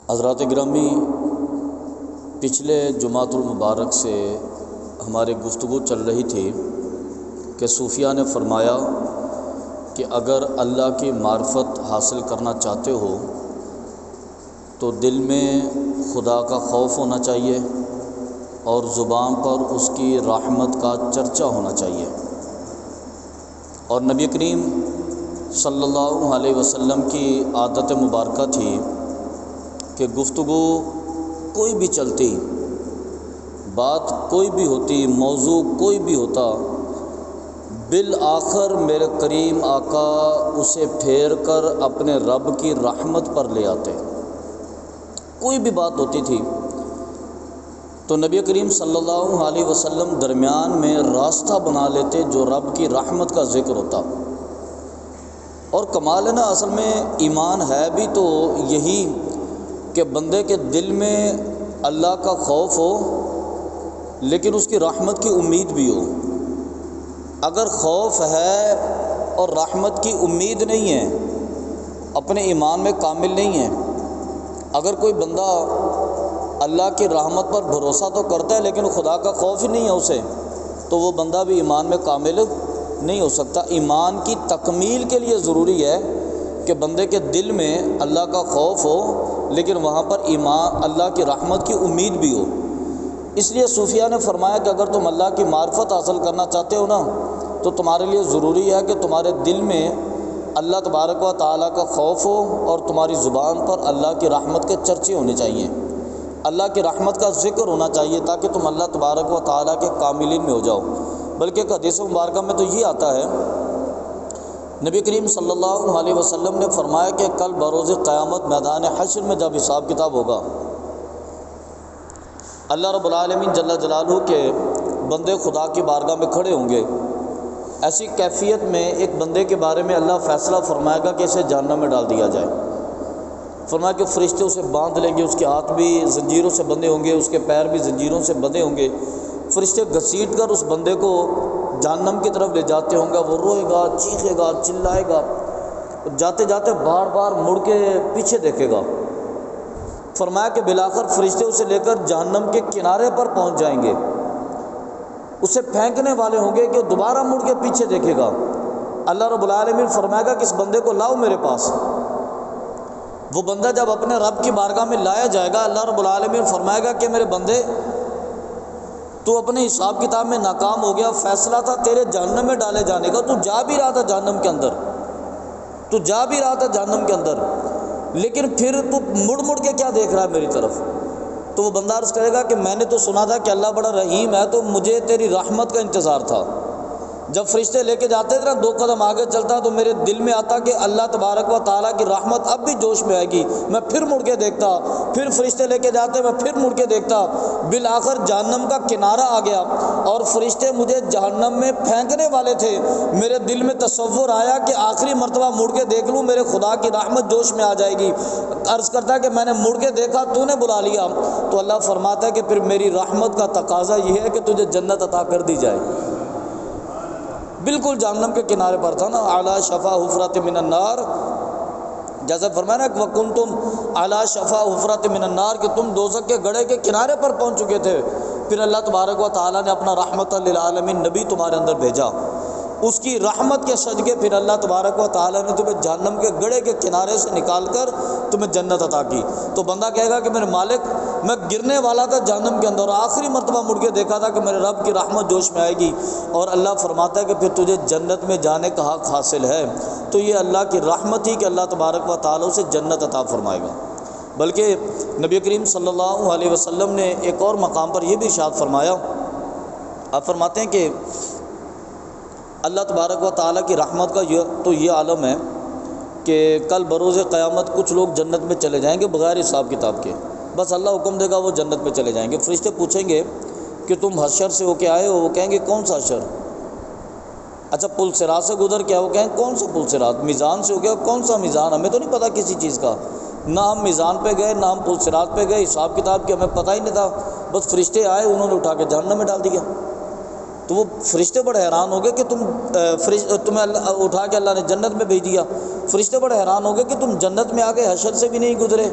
حضرات گرامی، پچھلے جمعۃ المبارک سے ہماری گفتگو چل رہی تھی کہ صوفیہ نے فرمایا کہ اگر اللہ کی معرفت حاصل کرنا چاہتے ہو تو دل میں خدا کا خوف ہونا چاہیے اور زبان پر اس کی رحمت کا چرچا ہونا چاہیے۔ اور نبی کریم صلی اللہ علیہ وسلم کی عادت مبارکہ تھی کہ گفتگو کوئی بھی چلتی، بات کوئی بھی ہوتی، موضوع کوئی بھی ہوتا، بالآخر میرے کریم آقا اسے پھیر کر اپنے رب کی رحمت پر لے آتے۔ کوئی بھی بات ہوتی تھی تو نبی کریم صلی اللہ علیہ وسلم درمیان میں راستہ بنا لیتے جو رب کی رحمت کا ذکر ہوتا۔ اور کمال ہے نا، اصل میں ایمان ہے بھی تو یہی کہ بندے کے دل میں اللہ کا خوف ہو لیکن اس کی رحمت کی امید بھی ہو۔ اگر خوف ہے اور رحمت کی امید نہیں ہے، اپنے ایمان میں کامل نہیں ہے۔ اگر کوئی بندہ اللہ کی رحمت پر بھروسہ تو کرتا ہے لیکن خدا کا خوف ہی نہیں ہے اسے، تو وہ بندہ بھی ایمان میں کامل نہیں ہو سکتا۔ ایمان کی تکمیل کے لیے ضروری ہے کہ بندے کے دل میں اللہ کا خوف ہو لیکن وہاں پر ایمان اللہ کی رحمت کی امید بھی ہو۔ اس لیے صوفیہ نے فرمایا کہ اگر تم اللہ کی معرفت حاصل کرنا چاہتے ہو نا تو تمہارے لیے ضروری ہے کہ تمہارے دل میں اللہ تبارک و تعالیٰ کا خوف ہو اور تمہاری زبان پر اللہ کی رحمت کے چرچے ہونے چاہیے، اللہ کی رحمت کا ذکر ہونا چاہیے تاکہ تم اللہ تبارک و تعالیٰ کے کاملین میں ہو جاؤ۔ بلکہ ایک حدیث مبارکہ میں تو یہ آتا ہے، نبی کریم صلی اللہ علیہ وسلم نے فرمایا کہ کل بروز قیامت میدان حشر میں جب حساب کتاب ہوگا، اللہ رب العالمین جل جلالہ کے بندے خدا کی بارگاہ میں کھڑے ہوں گے۔ ایسی کیفیت میں ایک بندے کے بارے میں اللہ فیصلہ فرمائے گا کہ اسے جہنم میں ڈال دیا جائے۔ فرمایا کہ فرشتے اسے باندھ لیں گے، اس کے ہاتھ بھی زنجیروں سے بندھے ہوں گے، اس کے پیر بھی زنجیروں سے بندھے ہوں گے۔ فرشتے گھسیٹ کر اس بندے کو جہنم کی طرف لے جاتے ہوں گے، وہ روئے گا، چیخے گا، چلائے گا، جاتے جاتے بار بار مڑ کے پیچھے دیکھے گا۔ فرمایا کہ بالآخر فرشتے اسے لے کر جہنم کے کنارے پر پہنچ جائیں گے، اسے پھینکنے والے ہوں گے کہ دوبارہ مڑ کے پیچھے دیکھے گا۔ اللہ رب العالمین فرمائے گا کہ اس بندے کو لاؤ میرے پاس۔ وہ بندہ جب اپنے رب کی بارگاہ میں لایا جائے گا، اللہ رب العالمین فرمائے گا کہ میرے بندے تو اپنے حساب کتاب میں ناکام ہو گیا، فیصلہ تھا تیرے جہنم میں ڈالے جانے کا، تو جا بھی رہا تھا جہنم کے اندر، تو جا بھی رہا تھا جہنم کے اندر، لیکن پھر تو مڑ مڑ کے کیا دیکھ رہا ہے میری طرف؟ تو وہ بندہ عرض کرے گا کہ میں نے تو سنا تھا کہ اللہ بڑا رحیم ہے، تو مجھے تیری رحمت کا انتظار تھا۔ جب فرشتے لے کے جاتے تھے نا، 2 قدم آگے چلتا تو میرے دل میں آتا کہ اللہ تبارک و تعالیٰ کی رحمت اب بھی جوش میں آئے گی، میں پھر مڑ کے دیکھتا، پھر فرشتے لے کے جاتے میں پھر مڑ کے دیکھتا۔ بالآخر جہنم کا کنارہ آ گیا اور فرشتے مجھے جہنم میں پھینکنے والے تھے، میرے دل میں تصور آیا کہ آخری مرتبہ مڑ کے دیکھ لوں، میرے خدا کی رحمت جوش میں آ جائے گی۔ عرض کرتا ہے کہ میں نے مڑ کے دیکھا، تو نے بلا لیا، تو اللہ فرماتا ہے کہ پھر میری رحمت کا تقاضا یہ ہے کہ تجھے جنت عطا کر دی جائے۔ بالکل جہنم کے کنارے پر تھا نا، اعلیٰ شفا حفرت من النار، جیسے فرمایا نا کہ وَكُنْتُمْ اعلیٰ شفا حفرت من النار، کہ تم دوزخ کے گڑھے کے کنارے پر پہنچ چکے تھے۔ پھر اللہ تبارک و تعالیٰ نے اپنا رحمت للعالمین نبی تمہارے اندر بھیجا، اس کی رحمت کے صدقے پھر اللہ تبارک و تعالیٰ نے تمہیں جہنم کے گڑھے کے کنارے سے نکال کر تمہیں جنت عطا کی۔ تو بندہ کہے گا کہ میرے مالک، میں گرنے والا تھا جہنم کے اندر اور آخری مرتبہ مڑ کے دیکھا تھا کہ میرے رب کی رحمت جوش میں آئے گی، اور اللہ فرماتا ہے کہ پھر تجھے جنت میں جانے کا حق حاصل ہے۔ تو یہ اللہ کی رحمت ہی کہ اللہ تبارک و تعالیٰ سے جنت عطا فرمائے گا۔ بلکہ نبی کریم صلی اللہ علیہ وسلم نے ایک اور مقام پر یہ بھی ارشاد فرمایا، آپ فرماتے ہیں کہ اللہ تبارک و تعالیٰ کی رحمت کا یہ عالم ہے کہ کل بروز قیامت کچھ لوگ جنت میں چلے جائیں گے بغیر حساب کتاب کے، بس اللہ حکم دے گا وہ جنت میں چلے جائیں گے۔ فرشتے پوچھیں گے کہ تم حشر سے ہو کے آئے ہو؟ وہ کہیں گے کون سا حشر؟ اچھا پل صراط سے گزر کے آئے؟ وہ کہیں کون سا پل صراط؟ میزان سے ہو گیا؟ کون سا میزان؟ ہمیں تو نہیں پتہ کسی چیز کا، نہ ہم میزان پہ گئے نہ ہم پل صراط پہ گئے، حساب کتاب کی ہمیں پتہ ہی نہیں تھا، بس فرشتے آئے انہوں نے اٹھا کے جہنم میں ڈال دیا۔ تو وہ فرشتے بڑے حیران ہو گئے کہ تمہیں اٹھا کے اللہ نے جنت میں بھیج دیا۔ فرشتے بڑے حیران ہو گئے کہ تم جنت میں آ گئے، حشر سے بھی نہیں گزرے۔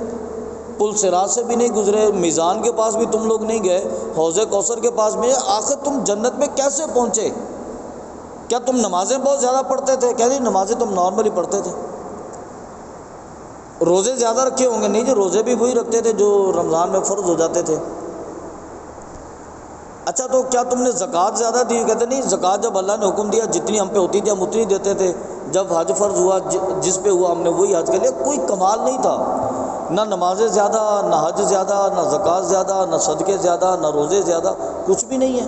پل صراط سے بھی نہیں گزرے، میزان کے پاس بھی تم لوگ نہیں گئے، حوض کوثر کے پاس بھی، آخر تم جنت میں کیسے پہنچے؟ کیا تم نمازیں بہت زیادہ پڑھتے تھے؟ کہہ نہیں نمازیں تم نارملی پڑھتے تھے۔ روزے زیادہ رکھے ہوں گے؟ نہیں جی، روزے بھی وہی رکھتے تھے جو رمضان میں فرض ہو جاتے تھے۔ اچھا تو کیا تم نے زکوٰۃ زیادہ دی؟ کہتے نہیں، زکوٰۃ جب اللہ نے حکم دیا جتنی ہم پہ ہوتی تھی ہم اتنی دیتے تھے، جب حج فرض ہوا جس پہ ہوا ہم نے وہی حج کر لیا۔ کوئی کمال نہیں تھا، نہ نمازیں زیادہ، نہ حج زیادہ، نہ زکوٰۃ زیادہ، نہ صدقے زیادہ، نہ روزے زیادہ، کچھ بھی نہیں ہے۔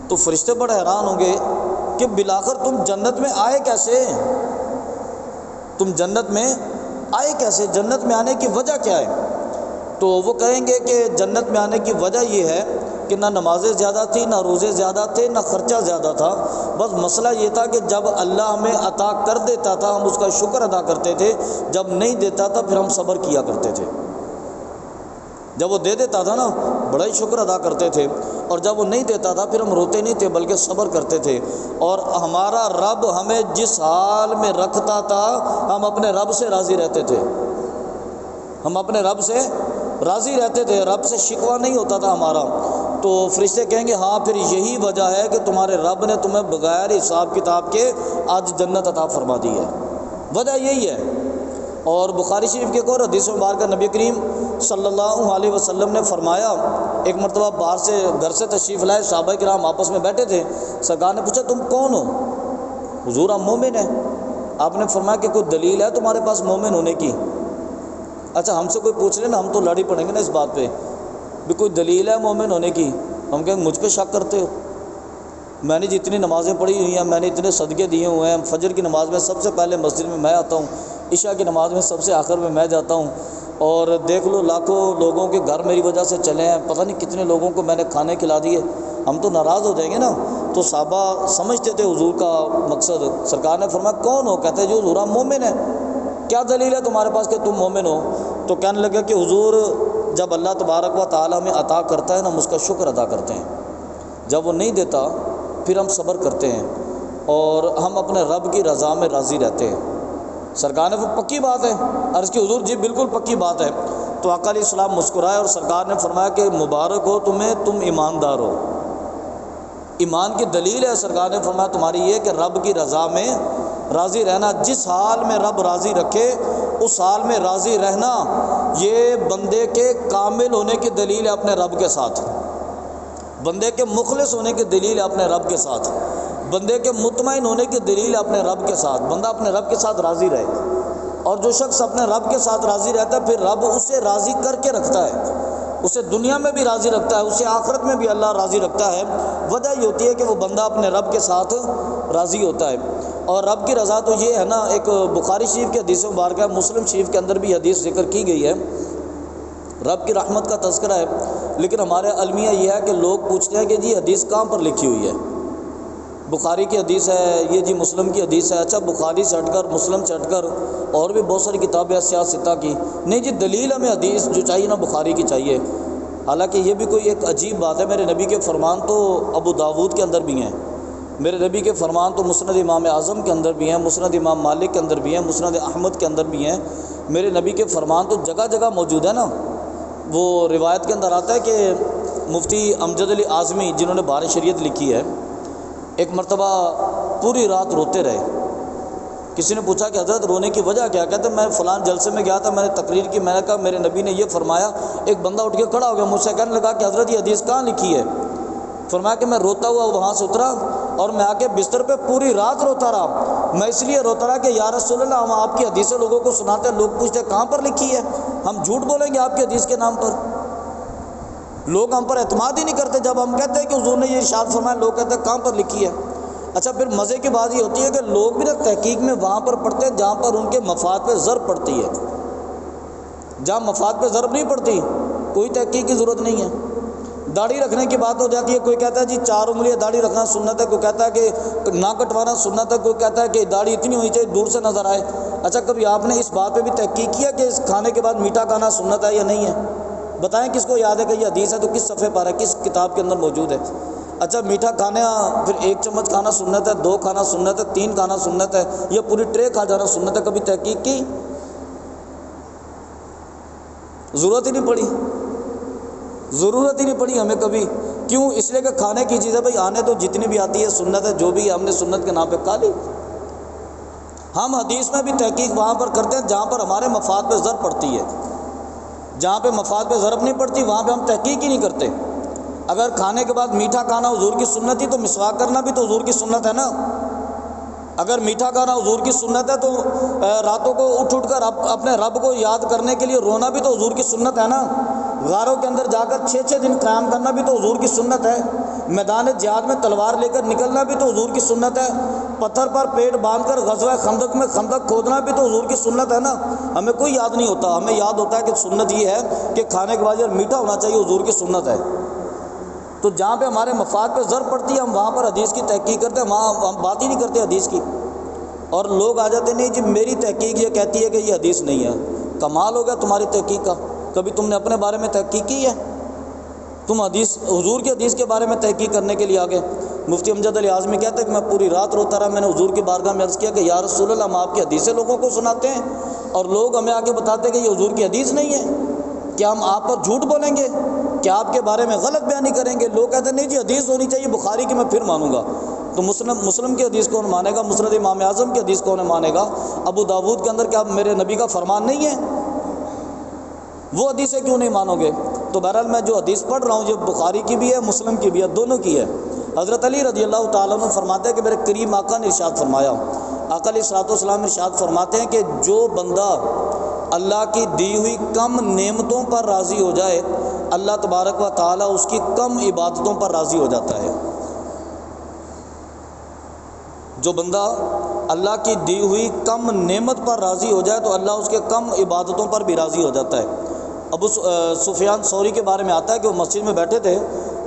تو فرشتے بڑے حیران ہوں گے کہ بالآخر تم جنت میں آئے کیسے؟ تم جنت میں آئے کیسے؟ جنت میں آنے کی وجہ کیا ہے؟ تو وہ کہیں گے کہ جنت میں آنے کی وجہ یہ ہے کہ نہ نمازیں زیادہ تھی، نہ روزے زیادہ تھے، نہ خرچہ زیادہ تھا، بس مسئلہ یہ تھا کہ جب اللہ ہمیں عطا کر دیتا تھا ہم اس کا شکر ادا کرتے تھے، جب نہیں دیتا تھا پھر ہم صبر کیا کرتے تھے۔ جب وہ دے دیتا تھا نا بڑا ہی شکر ادا کرتے تھے، اور جب وہ نہیں دیتا تھا پھر ہم روتے نہیں تھے بلکہ صبر کرتے تھے۔ اور ہمارا رب ہمیں جس حال میں رکھتا تھا ہم اپنے رب سے راضی رہتے تھے، ہم اپنے رب سے راضی رہتے تھے، رب سے شکوہ نہیں ہوتا تھا ہمارا۔ تو فرشتے کہیں گے ہاں پھر یہی وجہ ہے کہ تمہارے رب نے تمہیں بغیر حساب کتاب کے آج جنت عطا فرما دی ہے، وجہ یہی ہے۔ اور بخاری شریف کے ایک اور حدیث مبارکہ نبی کریم صلی اللہ علیہ وسلم نے فرمایا، ایک مرتبہ باہر سے گھر سے تشریف لائے، صحابہ کرام آپس میں بیٹھے تھے، سرکار نے پوچھا تم کون ہو؟ حضور ہم مومن ہیں۔ آپ نے فرمایا کہ کوئی دلیل ہے تمہارے پاس مومن ہونے کی؟ اچھا ہم سے کوئی پوچھ لے نا ہم تو لڑ ہی پڑیں گے نا اس بات پہ بھی کوئی دلیل ہے مومن ہونے کی؟ ہم کہیں مجھ پہ شک کرتے ہو؟ میں نے جتنی نمازیں پڑھی ہوئی ہیں، میں نے اتنے صدقے دیے ہوئے ہیں، فجر کی نماز میں سب سے پہلے مسجد میں آتا ہوں، عشاء کی نماز میں سب سے آخر میں جاتا ہوں، اور دیکھ لو لاکھوں لوگوں کے گھر میری وجہ سے چلے ہیں، پتہ نہیں کتنے لوگوں کو میں نے کھانے کھلا دیے، ہم تو ناراض ہو جائیں گے نا۔ تو صحابہ سمجھتے تھے حضور کا مقصد۔ سرکار نے فرمایا کون ہو؟ کہتے جو حضور ہم مومن ہیں۔ کیا دلیل ہے تمہارے پاس کہ تم مومن ہو؟ تو کہنے لگا کہ حضور جب اللہ تبارک و تعالیٰ میں عطا کرتا ہے نا ہم اس کا شکر ادا کرتے ہیں، جب وہ نہیں دیتا پھر ہم صبر کرتے ہیں، اور ہم اپنے رب کی رضا میں راضی رہتے ہیں۔ سرکار نے وہ پکی بات ہے، عرض کی حضور جی بالکل پکی بات ہے۔ تو آقا علیہ السلام مسکرائے اور سرکار نے فرمایا کہ مبارک ہو تمہیں، تم ایماندار ہو۔ ایمان کی دلیل ہے، سرکار نے فرمایا تمہاری یہ کہ رب کی رضا میں راضی رہنا، جس حال میں رب راضی رکھے اس حال میں راضی رہنا، یہ بندے کے کامل ہونے کی دلیل ہے اپنے رب کے ساتھ، بندے کے مخلص ہونے کی دلیل ہے اپنے رب کے ساتھ، بندے کے مطمئن ہونے کی دلیل ہے اپنے رب کے ساتھ۔ بندہ اپنے رب کے ساتھ راضی رہے، اور جو شخص اپنے رب کے ساتھ راضی رہتا ہے پھر رب اسے راضی کر کے رکھتا ہے، اسے دنیا میں بھی راضی رکھتا ہے، اسے آخرت میں بھی اللہ راضی رکھتا ہے۔ وجہ یہ ہوتی ہے کہ وہ بندہ اپنے رب کے ساتھ راضی ہوتا ہے۔ اور رب کی رضا تو یہ ہے نا، ایک بخاری شریف کی حدیث مبارکہ، مسلم شریف کے اندر بھی حدیث ذکر کی گئی ہے، رب کی رحمت کا تذکرہ ہے، لیکن ہمارے المیہ یہ ہے کہ لوگ پوچھتے ہیں کہ جی حدیث کہاں پر لکھی ہوئی ہے؟ بخاری کی حدیث ہے یہ جی مسلم کی حدیث ہے۔ اچھا بخاری سے ہٹ کر مسلم سے ہٹ کر اور بھی بہت ساری کتابیں سیاست ستہ کی، نہیں جی دلیل ہمیں حدیث جو چاہیے نا بخاری کی چاہیے۔ حالانکہ یہ بھی کوئی ایک عجیب بات ہے، میرے نبی کے فرمان تو ابو داود کے اندر بھی ہیں، میرے نبی کے فرمان تو مسند امام اعظم کے اندر بھی ہیں، مسند امام مالک کے اندر بھی ہیں، مسند احمد کے اندر بھی ہیں، میرے نبی کے فرمان تو جگہ جگہ موجود ہے نا۔ وہ روایت کے اندر آتا ہے کہ مفتی امجد علی اعظمی جنہوں نے بہار شریعت لکھی ہے، ایک مرتبہ پوری رات روتے رہے۔ کسی نے پوچھا کہ حضرت رونے کی وجہ کیا؟ کہتے میں فلان جلسے میں گیا تھا، میں نے تقریر کی، میں نے کہا میرے نبی نے یہ فرمایا، ایک بندہ اٹھ کے کھڑا ہو گیا مجھ سے کہنے لگا کہ حضرت یہ حدیث کہاں لکھی ہے؟ فرمایا کہ میں روتا ہوا وہاں سے اترا اور میں آ کے بستر پہ پوری رات روتا رہا۔ میں اس لیے روتا رہا کہ یا رسول اللہ ہم آپ کی حدیثیں لوگوں کو سناتے ہیں، لوگ پوچھتے ہیں کہاں پر لکھی ہے، ہم جھوٹ بولیں گے آپ کی حدیث کے نام پر؟ لوگ ہم پر اعتماد ہی نہیں کرتے، جب ہم کہتے ہیں کہ حضور نے یہ ارشاد فرمایا لوگ کہتے ہیں کہاں پر لکھی ہے۔ اچھا پھر مزے کی بات یہ ہوتی ہے کہ لوگ بھی نا تحقیق میں وہاں پر پڑھتے ہیں جہاں پر ان کے مفاد پہ ضرب پڑتی ہے، جہاں مفاد پہ ضرب نہیں پڑتی کوئی تحقیق کی ضرورت نہیں ہے۔ داڑھی رکھنے کی بات ہو جاتی ہے، کوئی کہتا ہے جی 4 انگلیاں داڑھی رکھنا سنت ہے، کوئی کہتا ہے کہ نہ کٹوانا سنت ہے، کوئی کہتا ہے کہ داڑھی اتنی ہونی چاہیے دور سے نظر آئے۔ اچھا کبھی آپ نے اس بات پہ بھی تحقیق کیا کہ اس کھانے کے بعد میٹھا کھانا سنت ہے یا نہیں ہے؟ بتائیں کس کو یاد ہے کہ یہ حدیث ہے تو کس صفحے پر ہے، کس کتاب کے اندر موجود ہے؟ اچھا میٹھا کھانا پھر 1 چمچ کھانا سنت ہے، 2 کھانا سنت ہے، 3 کھانا سنت ہے، یا پوری ٹرے کھا جانا سنت ہے؟ کبھی تحقیق کی؟ ضرورت ہی نہیں پڑی، ضرورت ہی نہیں پڑی ہمیں کبھی. کیوں؟ اس لیے کہ کھانے کی چیزیں بھائی آنے تو جتنی بھی آتی ہے سنت ہے، جو بھی ہم نے سنت کے نام پہ کھا لی. ہم حدیث میں بھی تحقیق وہاں پر کرتے ہیں جہاں پر ہمارے مفاد پہ ضرب پڑتی ہے، جہاں پہ مفاد پہ ضرب نہیں پڑتی وہاں پہ ہم تحقیق ہی نہیں کرتے. اگر کھانے کے بعد میٹھا کھانا حضور کی سنت ہی تو مسواک کرنا بھی تو حضور کی سنت ہے نا. اگر میٹھا کھانا حضور کی سنت ہے تو راتوں کو اٹھ کر اپنے رب کو یاد کرنے کے لیے رونا بھی تو حضور کی سنت ہے نا. غاروں کے اندر جا کر 6 دن قیام کرنا بھی تو حضور کی سنت ہے. میدان جہاد میں تلوار لے کر نکلنا بھی تو حضور کی سنت ہے. پتھر پر پیٹ باندھ کر غزوہ خندق میں خندق کھودنا بھی تو حضور کی سنت ہے نا. ہمیں کوئی یاد نہیں ہوتا، ہمیں یاد ہوتا ہے کہ سنت یہ ہے کہ کھانے کے بعد اگر میٹھا ہونا چاہیے حضور کی سنت ہے. تو جہاں پہ ہمارے مفاد پہ ضرب پڑتی ہے ہم وہاں پر حدیث کی تحقیق کرتے ہیں، وہاں ہم بات ہی نہیں کرتے حدیث کی. اور لوگ آ جاتے نہیں جی میری تحقیق یہ کہتی ہے کہ یہ حدیث نہیں ہے. کمال ہو گیا تمہاری تحقیق کا، کبھی تم نے اپنے بارے میں تحقیق کی ہے؟ تم حدیث حضور کی حدیث کے بارے میں تحقیق کرنے کے لیے آگے. مفتی امجد علی اعظمی کہتے ہیں کہ میں پوری رات روتا رہا. میں نے حضور کی بارگاہ میں عرض کیا کہ یا رسول اللہ ہم آپ کی حدیثیں لوگوں کو سناتے ہیں اور لوگ ہمیں آگے بتاتے ہیں کہ یہ حضور کی حدیث نہیں ہے، کیا ہم آپ پر جھوٹ بولیں گے؟ کیا آپ کے بارے میں غلط بیانی کریں گے؟ لوگ کہتے ہیں نہیں جی حدیث ہونی چاہیے بخاری کی، میں پھر مانوں گا. تو مسلم کی حدیث کون مانے گا؟ مسند امام اعظم کی حدیث کون مانے گا؟ ابو داود کے اندر کیا میرے نبی کا فرمان نہیں ہے؟ وہ حدیثیں کیوں نہیں مانو گے؟ تو بہرحال میں جو حدیث پڑھ رہا ہوں یہ بخاری کی بھی ہے مسلم کی بھی ہے، دونوں کی ہے. حضرت علی رضی اللہ تعالیٰ عنہ فرماتے ہیں کہ میرے کریم آقا نے ارشاد فرمایا، آقا علیہ الصلوۃ والسلام ارشاد فرماتے ہیں کہ جو بندہ اللہ کی دی ہوئی کم نعمتوں پر راضی ہو جائے اللہ تبارک و تعالیٰ اس کی کم عبادتوں پر راضی ہو جاتا ہے. جو بندہ اللہ کی دی ہوئی کم نعمت پر راضی ہو جائے تو اللہ اس کے کم عبادتوں پر بھی راضی ہو جاتا ہے. ابو سفیان ثوری کے بارے میں آتا ہے کہ وہ مسجد میں بیٹھے تھے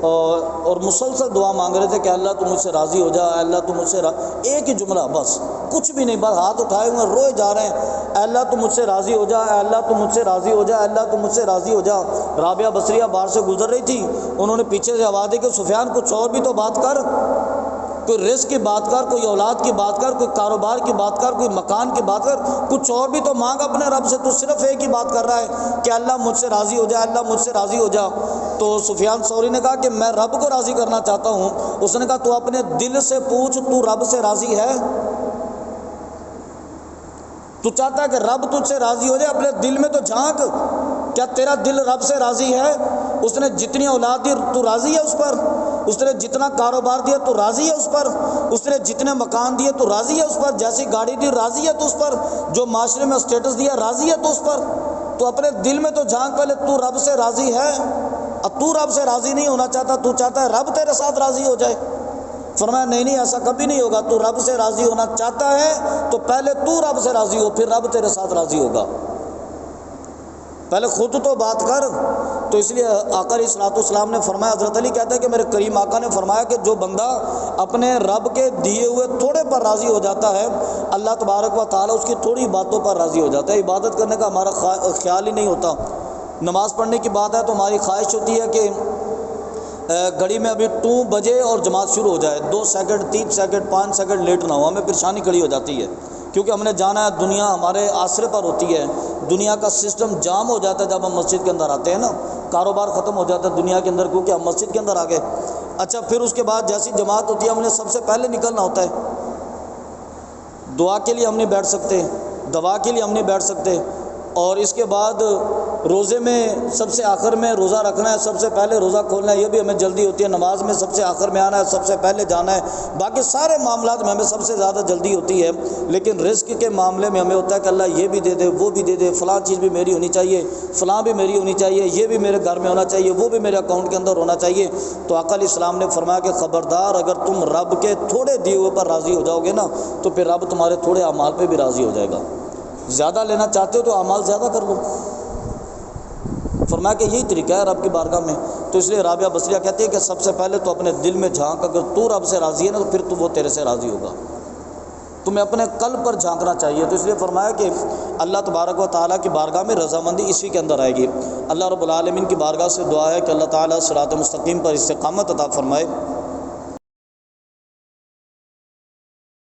اور مسلسل دعا مانگ رہے تھے کہ اللہ تو مجھ سے راضی ہو جا، اللہ تو مجھ سے ایک ہی جملہ بس، کچھ بھی نہیں، بس ہاتھ اٹھائے ہوئے روئے جا رہے ہیں، اے اللہ تو مجھ سے راضی ہو جا، اے اللہ تو مجھ سے راضی ہو جا، اے اللہ تو مجھ سے راضی ہو جا. رابعہ بصریہ باہر سے گزر رہی تھی، انہوں نے پیچھے سے آواز دی کہ سفیان کچھ اور بھی تو بات کر، کوئی رزق کی بات کر، کوئی اولاد کی بات کر، کوئی کاروبار کی بات کر، کوئی مکان کی بات کر، کچھ اور بھی تو مانگ اپنے رب سے. تو صرف ایک ہی بات کر رہا ہے کہ اللہ مجھ سے راضی ہو جا، اللہ مجھ سے راضی ہو جا. تو سفیان ثوری نے کہا کہ میں رب کو راضی کرنا چاہتا ہوں. اس نے کہا تو اپنے دل سے پوچھ تو رب سے راضی ہے؟ تو چاہتا ہے کہ رب تجھ سے راضی ہو جائے، اپنے دل میں تو جھانک، کیا تیرا دل رب سے راضی ہے؟ اس نے جتنی اولاد دی تو راضی ہے اس پر؟ اس نے جتنا کاروبار دیا تو راضی ہے اس پر؟ اس نے جتنے مکان دیے تو راضی ہے اس پر؟ جیسی گاڑی دی راضی ہے تو اس پر؟ جو معاشرے میں اسٹیٹس دیا راضی ہے تو اس پر؟ تو اپنے دل میں تو جھانک پہلے، تو رب سے راضی ہے؟ اب تو رب سے راضی نہیں ہونا چاہتا، تو چاہتا ہے رب تیرے ساتھ راضی ہو جائے. فرمایا نہیں ایسا کبھی نہیں ہوگا. تو رب سے راضی ہونا چاہتا ہے تو پہلے تو رب سے راضی ہو، پھر رب تیرے ساتھ راضی ہوگا. پہلے خود تو بات کر. تو اس لیے آقا علیہ الصلوۃ والسلام نے فرمایا، حضرت علی کہتا ہے کہ میرے کریم آقا نے فرمایا کہ جو بندہ اپنے رب کے دیے ہوئے تھوڑے پر راضی ہو جاتا ہے اللہ تبارک و تعالیٰ اس کی تھوڑی باتوں پر راضی ہو جاتا ہے. عبادت کرنے کا ہمارا خیال ہی نہیں ہوتا. نماز پڑھنے کی بات ہے تو ہماری خواہش ہوتی ہے کہ گھڑی میں ابھی 2 بجے اور جماعت شروع ہو جائے، 2 سیکنڈ 3 سیکنڈ 5 سیکنڈ لیٹ نہ ہو. ہمیں پریشانی کھڑی ہو جاتی ہے کیونکہ ہم نے جانا ہے، دنیا ہمارے آسرے پر ہوتی ہے، دنیا کا سسٹم جام ہو جاتا ہے جب ہم مسجد کے اندر آتے ہیں نا، کاروبار ختم ہو جاتا ہے دنیا کے اندر کیونکہ ہم مسجد کے اندر آ گئے. اچھا پھر اس کے بعد جیسی جماعت ہوتی ہے ہم نے سب سے پہلے نکلنا ہوتا ہے. دعا کے لیے ہم نہیں بیٹھ سکتے، دوا کے لیے ہم نہیں بیٹھ سکتے، اور اس کے بعد روزے میں سب سے آخر میں روزہ رکھنا ہے، سب سے پہلے روزہ کھولنا ہے، یہ بھی ہمیں جلدی ہوتی ہے. نماز میں سب سے آخر میں آنا ہے، سب سے پہلے جانا ہے. باقی سارے معاملات میں ہمیں سب سے زیادہ جلدی ہوتی ہے. لیکن رزق کے معاملے میں ہمیں ہوتا ہے کہ اللہ یہ بھی دے دے، وہ بھی دے دے، فلاں چیز بھی میری ہونی چاہیے، فلاں بھی میری ہونی چاہیے، یہ بھی میرے گھر میں ہونا چاہیے، وہ بھی میرے اکاؤنٹ کے اندر ہونا چاہیے. تو آقا علیہ السلام نے فرمایا کہ خبردار اگر تم رب کے تھوڑے دیے ہوئے پر راضی ہو جاؤ گے نا تو پھر رب تمہارے تھوڑے اعمال پہ بھی راضی ہو جائے گا. زیادہ لینا چاہتے ہو تو اعمال زیادہ کر لو. فرمایا کہ یہی طریقہ ہے رب کی بارگاہ میں. تو اس لیے رابعہ بصریہ کہتی ہے کہ سب سے پہلے تو اپنے دل میں جھانک، اگر تو رب سے راضی ہے نا تو پھر تو وہ تیرے سے راضی ہوگا. تمہیں اپنے قلب پر جھانکنا چاہیے. تو اس لیے فرمایا کہ اللہ تبارک و تعالیٰ کی بارگاہ میں رضامندی اسی کے اندر آئے گی. اللہ رب العالمین کی بارگاہ سے دعا ہے کہ اللہ تعالیٰ صراط مستقیم پر استقامت عطا فرمائے.